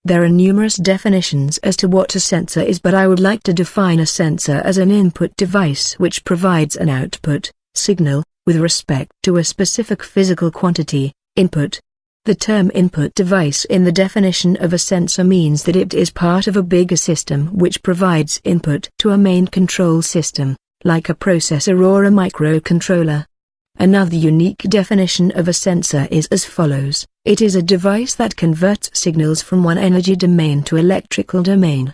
There are numerous definitions as to what a sensor is, but I would like to define a sensor as an input device which provides an output signal with respect to a specific physical quantity, input. The term input device in the definition of a sensor means that it is part of a bigger system which provides input to a main control system, like a processor or a microcontroller. Another unique definition of a sensor is as follows: it is a device that converts signals from one energy domain to electrical domain.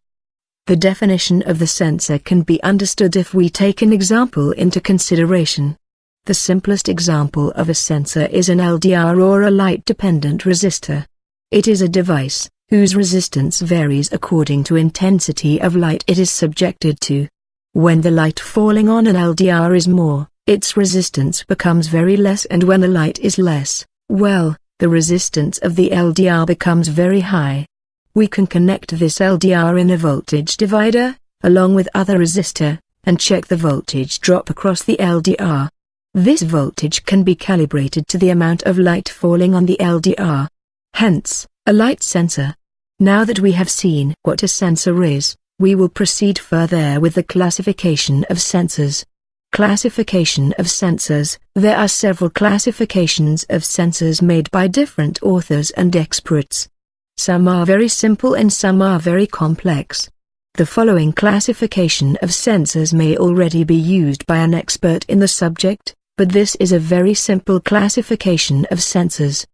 The definition of the sensor can be understood if we take an example into consideration. The simplest example of a sensor is an LDR or a light-dependent resistor. It is a device whose resistance varies according to intensity of light it is subjected to. When the light falling on an LDR is more, its resistance becomes very less, and when the light is less, well, the resistance of the LDR becomes very high. We can connect this LDR in a voltage divider, along with other resistor, and check the voltage drop across the LDR. This voltage can be calibrated to the amount of light falling on the LDR. Hence, a light sensor. Now that we have seen what a sensor is, we will proceed further with the classification of sensors. Classification of sensors. There are several classifications of sensors made by different authors and experts. Some are very simple and some are very complex. The following classification of sensors may already be used by an expert in the subject, but this is a very simple classification of sensors.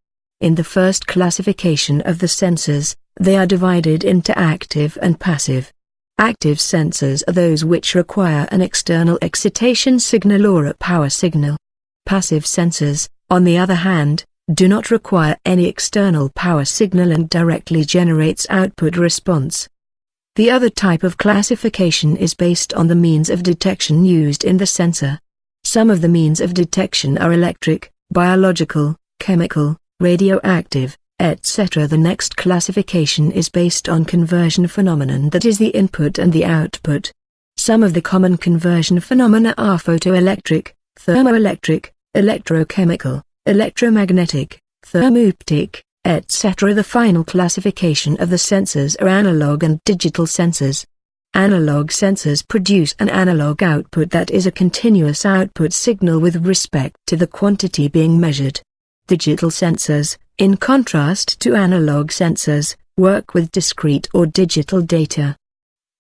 In the first classification of the sensors, they are divided into active and passive. Active sensors are those which require an external excitation signal or a power signal. Passive sensors, on the other hand, do not require any external power signal and directly generates output response. The other type of classification is based on the means of detection used in the sensor. Some of the means of detection are electric, biological, chemical, radioactive, etc. The next classification is based on conversion phenomenon, that is the input and the output. Some of the common conversion phenomena are photoelectric, thermoelectric, electrochemical, electromagnetic, thermoptic, etc. The final classification of the sensors are analog and digital sensors. Analog sensors produce an analog output, that is a continuous output signal with respect to the quantity being measured. Digital sensors, in contrast to analog sensors, work with discrete or digital data.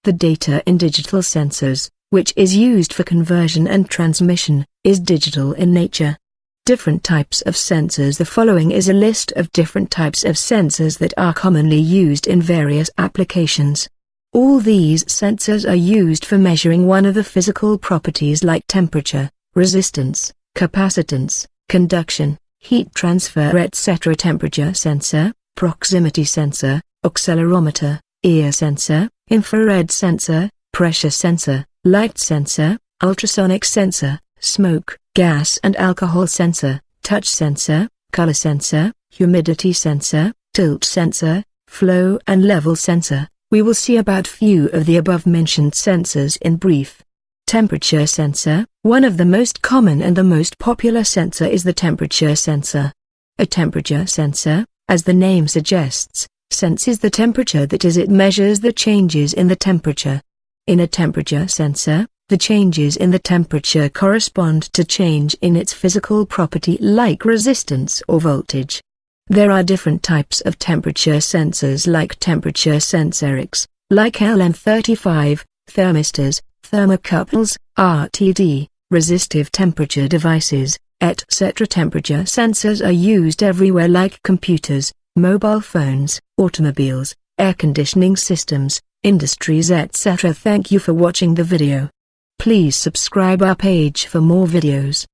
The data in digital sensors, which is used for conversion and transmission, is digital in nature. Different types of sensors. The following is a list of different types of sensors that are commonly used in various applications. All these sensors are used for measuring one of the physical properties like temperature, resistance, capacitance, conduction, heat transfer, etc. Temperature sensor, proximity sensor, accelerometer, ear sensor, infrared sensor, pressure sensor, light sensor, ultrasonic sensor, smoke, gas and alcohol sensor, touch sensor, color sensor, humidity sensor, tilt sensor, flow and level sensor. We will see about few of the above-mentioned sensors in brief. Temperature sensor. One of the most common and the most popular sensor is the temperature sensor. A temperature sensor, as the name suggests, senses the temperature, that is, it measures the changes in the temperature. In a temperature sensor, the changes in the temperature correspond to change in its physical property like resistance or voltage. There are different types of temperature sensors like temperature sensorics, like LM35, thermistors, thermocouples, RTD, resistive temperature devices, etc. Temperature sensors are used everywhere like computers, mobile phones, automobiles, air conditioning systems, industries, etc. Thank you for watching the video. Please subscribe our page for more videos.